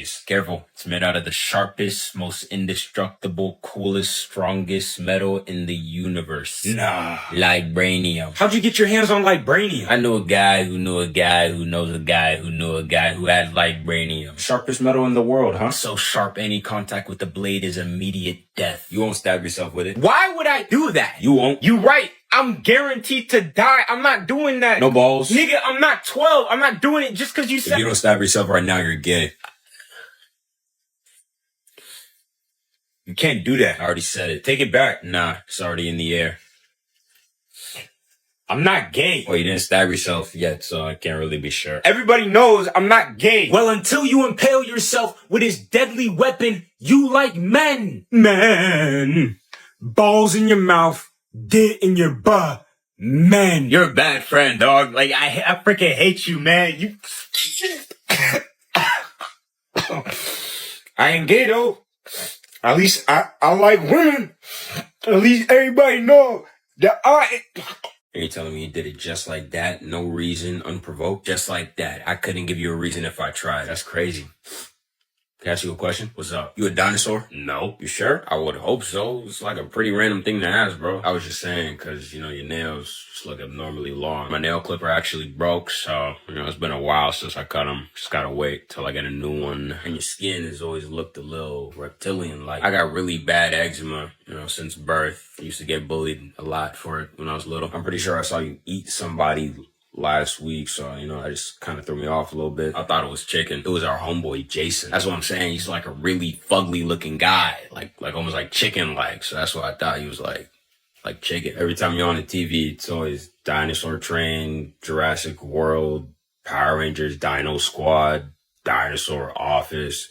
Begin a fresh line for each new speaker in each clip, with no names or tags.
please. Careful. It's made out of the sharpest, most indestructible, coolest, strongest metal in the universe.
Nah.
Vibranium.
How'd you get your hands on vibranium?
I know a guy who knew a guy who knows a guy who knew a guy who had vibranium.
Sharpest metal in the world, huh?
So sharp, any contact with the blade is immediate death.
You won't stab yourself with it.
Why would I do that?
You won't.
You right. I'm guaranteed to die. I'm not doing that.
No balls.
Nigga, I'm not 12. I'm not doing it just because you said.
If you don't stab yourself right now, you're gay. You can't do that.
I already said it.
Take it back.
Nah, it's already in the air.
I'm not gay.
Well, you didn't stab yourself yet, so I can't really be sure.
Everybody knows I'm not gay.
Well, until you impale yourself with his deadly weapon, you like men.
Man. Balls in your mouth. Dick in your butt. Man.
You're a bad friend, dog. Like, I freaking hate you, man. You.
I ain't gay, though. At least I like women. At least everybody know that
You're telling me you did it just like that? No reason, unprovoked? Just like that. I couldn't give you a reason if I tried. That's crazy. Can I ask you a question? What's up? You a dinosaur? No. You sure? I would hope so. It's like a pretty random thing to ask, bro. I was just saying, cause, your nails just look abnormally long. My nail clipper actually broke, so, it's been a while since I cut them. Just gotta wait till I get a new one. And your skin has always looked a little reptilian-like. I got really bad eczema, since birth. I used to get bullied a lot for it when I was little. I'm pretty sure I saw you eat somebody last week, so I just kind of threw me off a little bit. I thought it was chicken. It was our homeboy Jason. That's what I'm saying. He's like a really fugly looking guy, like almost like chicken like. So that's what I thought he was like chicken. Every time you're on the TV, it's always Dinosaur Train, Jurassic World, Power Rangers, Dino Squad, Dinosaur Office,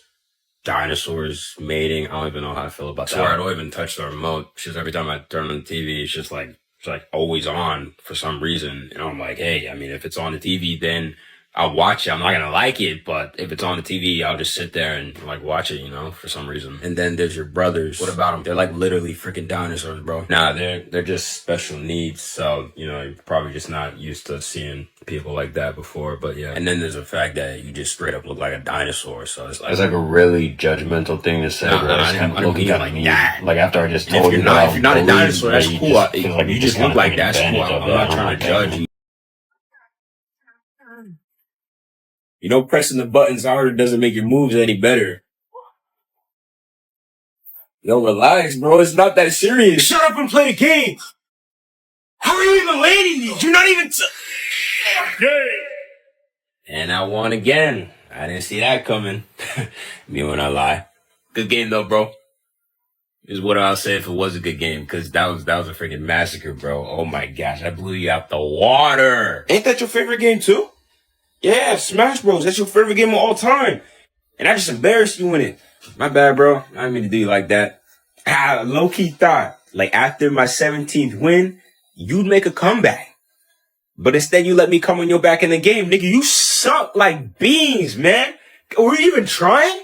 dinosaurs mating. I don't even know how I feel about that. I don't even touch the remote. It's just every time I turn on the TV, it's just like, it's like always on for some reason. And I'm like, hey, if it's on the TV, then I'll watch it. I'm not going to like it, but if it's on the TV, I'll just sit there and watch it, for some reason. And then there's your brothers. What about them? They're like literally freaking dinosaurs, bro. Nah, they're just special needs. So, you're probably just not used to seeing people like that before, but yeah. And then there's the fact that you just straight up look like a dinosaur. So it's like a really judgmental thing to say. I don't mean like that.
Like after I just told you,
if you're not a dinosaur, that's cool. You just look like that's cool. I'm not trying to judge you.
Pressing the buttons harder doesn't make your moves any better. Yo, relax, bro. It's not that serious.
Shut up and play the game. How are you even landing these? You're not even... And I won again. I didn't see that coming. Me when I lie. Good game though, bro. Is what I'll say if it was a good game, because that was a freaking massacre, bro. Oh my gosh, I blew you out the water.
Ain't that your favorite game too? Yeah, Smash Bros. That's your favorite game of all time. And I just embarrassed you in it. My bad, bro. I didn't mean to do you like that. Low-key thought, after my 17th win, you'd make a comeback. But instead you let me come on your back in the game. Nigga, you suck like beans, man. Were you even trying?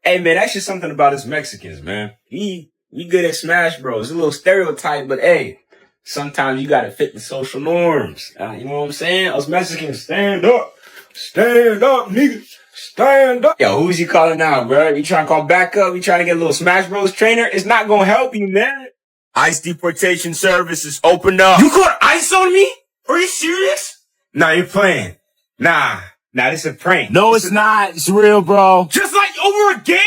Hey, man, that's just something about us Mexicans, man. We good at Smash Bros. It's a little stereotype, but hey, sometimes you gotta fit the social norms. You know what I'm saying? Us Mexicans, stand up. Stand up, nigga. Stand up. Yo, who's you calling now, bro? You trying to call back up? You trying to get a little Smash Bros trainer? It's not gonna help you, man.
ICE deportation service is opened up.
You called ICE on me? Are you serious? Nah, you're playing. Nah, this is a prank.
No, it's not. It's real, bro.
Just like over a game?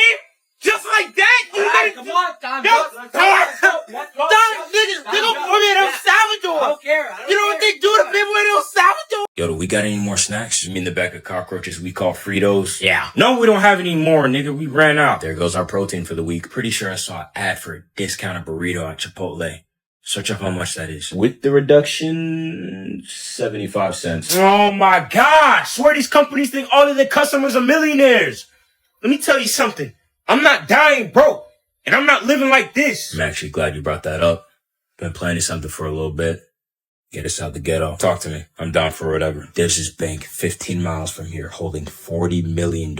Just like that?
Come on, Don. Niggas, they gon' put me in El Salvador. I don't care. You know what they do to people in El Salvador?
Yo, do we got any more snacks? You mean the bag of cockroaches we call Fritos?
Yeah. No, we don't have any more, nigga. We ran out.
There goes our protein for the week. Pretty sure I saw an ad for a discounted burrito at Chipotle. Search up how much that is.
With the reduction, 75 cents.
Oh my gosh! Swear these companies think all of their customers are millionaires.
Let me tell you something. I'm not dying broke. And I'm not living like this.
I'm actually glad you brought that up. Been planning something for a little bit. Get us out the ghetto.
Talk to me. I'm down for whatever.
There's this bank 15 miles from here holding $40 million.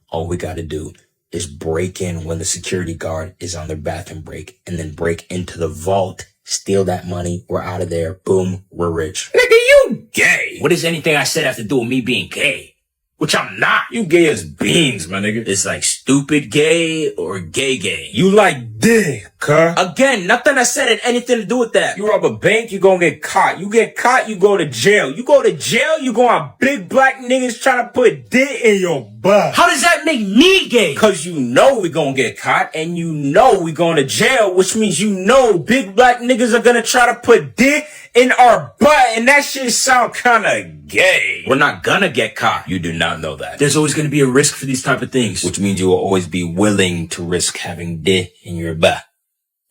All we gotta do is break in when the security guard is on their bathroom break and then break into the vault, steal that money. We're out of there. Boom. We're rich.
Nigga, you gay.
What does anything I said have to do with me being gay?
Which I'm not. You gay as beans, my nigga.
It's like stupid gay or gay gay.
You like dick, huh?
Again, nothing I said had anything to do with that.
You rob a bank, you gonna get caught. You get caught, you go to jail. You go to jail, you gonna have big black niggas trying to put dick in your butt.
How does that make me gay?
Cause you know we gonna get caught and you know we going to jail, which means you know big black niggas are gonna try to put dick in our butt, and that shit sound kinda gay.
We're not gonna get caught.
You do not know that.
There's always gonna be a risk for these type of things.
Which means you will always be willing to risk having dick in your butt.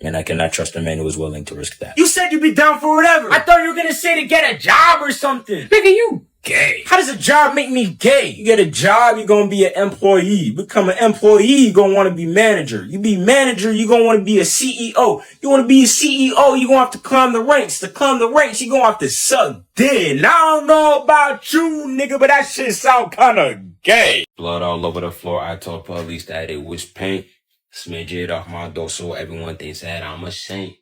And I cannot trust a man who is willing to risk that.
You said you'd be down for whatever.
I thought you were gonna say to get a job or something. Nigga, you gay. How does a job make me gay? You get a job, you're gonna be an employee. You become an employee, you're gonna wanna be manager. You be manager, you're gonna wanna be a CEO. You wanna be a CEO, you're gonna have to climb the ranks. To climb the ranks, you're gonna have to suck dick. And I don't know about you, nigga, but that shit sound kinda gay. Blood all over the floor. I told police that it was paint. Smidge it off my door so everyone thinks that I'm a saint.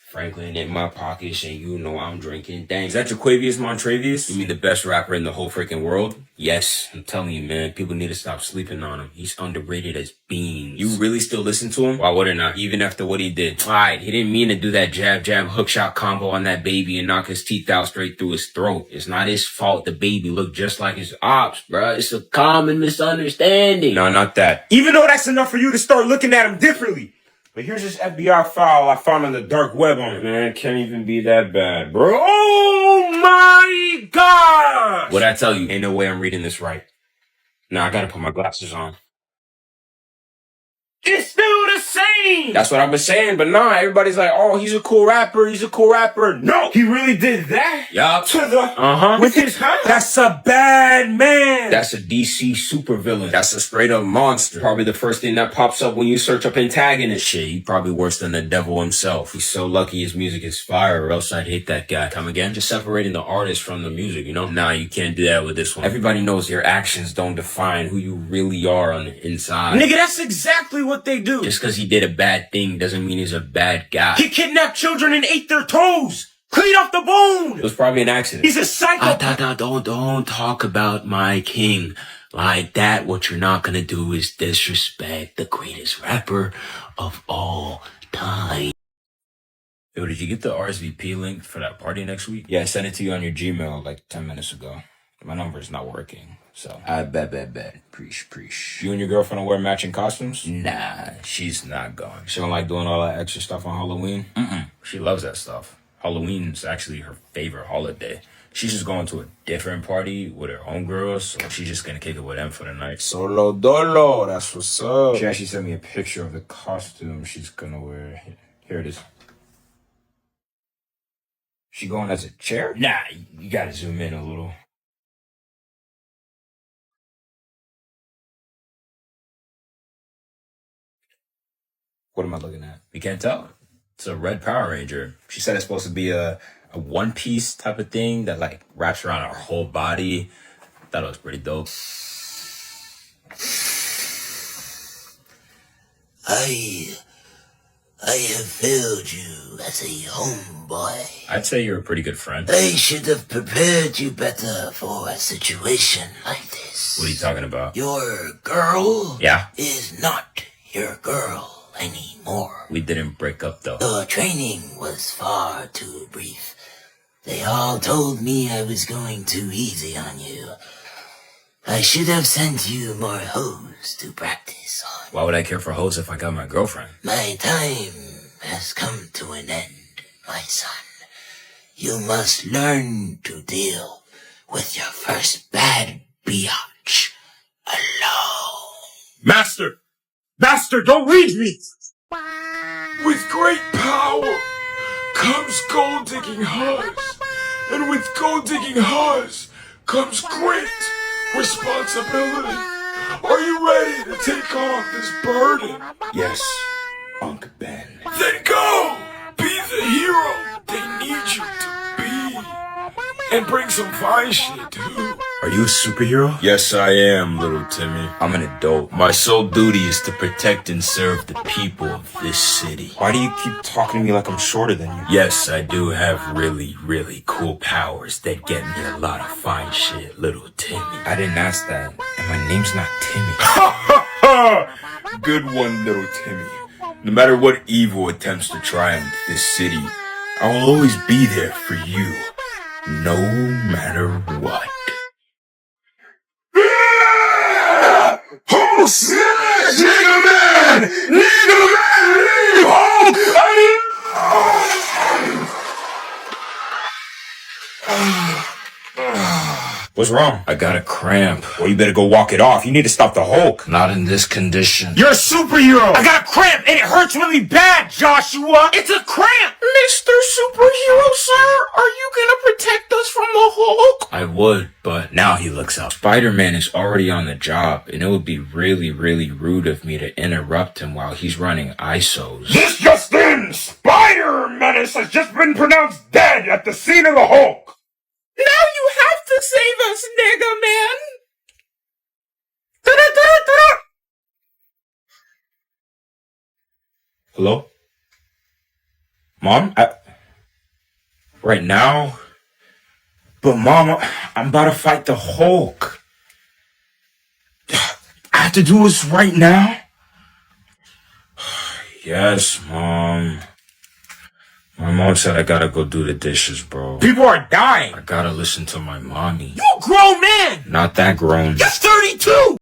Franklin in my pockets and you know I'm drinking dank. Is that Jaquavius Montravius? You mean the best rapper in the whole freaking world? Yes, I'm telling you, man. People need to stop sleeping on him. He's underrated as beans. You really still listen to him? Why wouldn't I? Even after what he did. Alright, he didn't mean to do that jab hook shot combo on that baby and knock his teeth out straight through his throat. It's not his fault the baby looked just like his ops, bruh. It's a common misunderstanding. No, not that. Even though that's enough for you to start looking at him differently. But here's this FBI file I found on the dark web on it. Man, can't even be that bad, bro. Oh my God! What'd I tell you? Ain't no way I'm reading this right. Nah, I gotta put my glasses on. It's still the same! That's what I've been saying, but nah, everybody's like, oh, he's a cool rapper, he's a cool rapper. No! He really did that? Yup. To the, with his hand? That's a bad man! That's a DC supervillain. That's a straight up monster. Probably the first thing that pops up when you search up antagonist. Shit, he probably worse than the devil himself. He's so lucky his music is fire, or else I'd hate that guy. Come again? Just separating the artist from the music, you know? Nah, you can't do that with this one. Everybody knows your actions don't define who you really are on the inside. Nigga, that's exactly what they do. Just because he did a bad thing doesn't mean he's a bad guy. He kidnapped children and ate their toes. Clean off the bone. It was probably an accident. He's a psycho.
Don't talk about my king like that. What you're not gonna do is disrespect the greatest rapper of all time. Yo, did you get the RSVP link for that party next week? Yeah, I sent it to you on your Gmail like 10 minutes ago. My number is not working, so. I bet. Preach. You and your girlfriend will wear matching costumes?
Nah, she's not going. She don't like doing all that extra stuff on Halloween? She loves that stuff. Halloween's actually her favorite holiday. She's just going to a different party with her own girls, so she's just gonna kick it with them for the night. Solo dolo, that's what's up. She actually sent me a picture of the costume she's gonna wear. Here it is. She going as a chair? Nah, you gotta zoom in a little. What am I looking at? You can't tell. It's a red Power Ranger. She said it's supposed to be a one-piece type of thing that like wraps around her whole body. Thought it was pretty dope.
I have failed you as a homeboy.
I'd say you're a pretty good friend.
I should have prepared you better for a situation like this.
What are you talking about?
Your girl
Yeah?
is not your girl anymore.
We didn't break up though.
The training was far too brief. They all told me I was going too easy on you. I should have sent you more hoes to practice on.
Why would I care for hoes if I got my girlfriend?
My time has come to an end, my son. You must learn to deal with your first bad biatch alone.
Master, don't leave me! With great power comes gold-digging huss. And with gold-digging huss comes great responsibility. Are you ready to take on this burden? Yes, Uncle Ben. Then go! Be the hero they need you to be. And bring some fine shit, too. Are you a superhero?
Yes, I am, little Timmy.
I'm an adult.
My sole duty is to protect and serve the people of this city.
Why do you keep talking to me like I'm shorter than you?
Yes, I do have really, really cool powers that get me a lot of fine shit, little Timmy.
I didn't ask that. And my name's not Timmy.
Good one, little Timmy. No matter what evil attempts to triumph this city, I will always be there for you, no matter what.
Oh shit! Nigga man! Nigga man! Leave home! What's wrong?
I got a cramp.
Well, you better go walk it off. You need to stop the Hulk.
Not in this condition.
You're a superhero! I got a cramp and it hurts really bad, Joshua! It's a cramp!
Mr. Superhero, sir, are you gonna protect us from the Hulk?
I would, but now he looks up.
Spider-Man is already on the job, and it would be really, really rude of me to interrupt him while he's running ISOs.
This just in! Spider-Menace has just been pronounced dead at the scene of the Hulk!
Now you have to save us, nigga man.
Hello? Mom? Right now? But Mom, I'm about to fight the Hulk. I have to do this right now?
Yes, Mom. My mom said I gotta go do the dishes, bro.
People are dying.
I gotta listen to my mommy.
You a grown man.
Not that grown.
You're 32.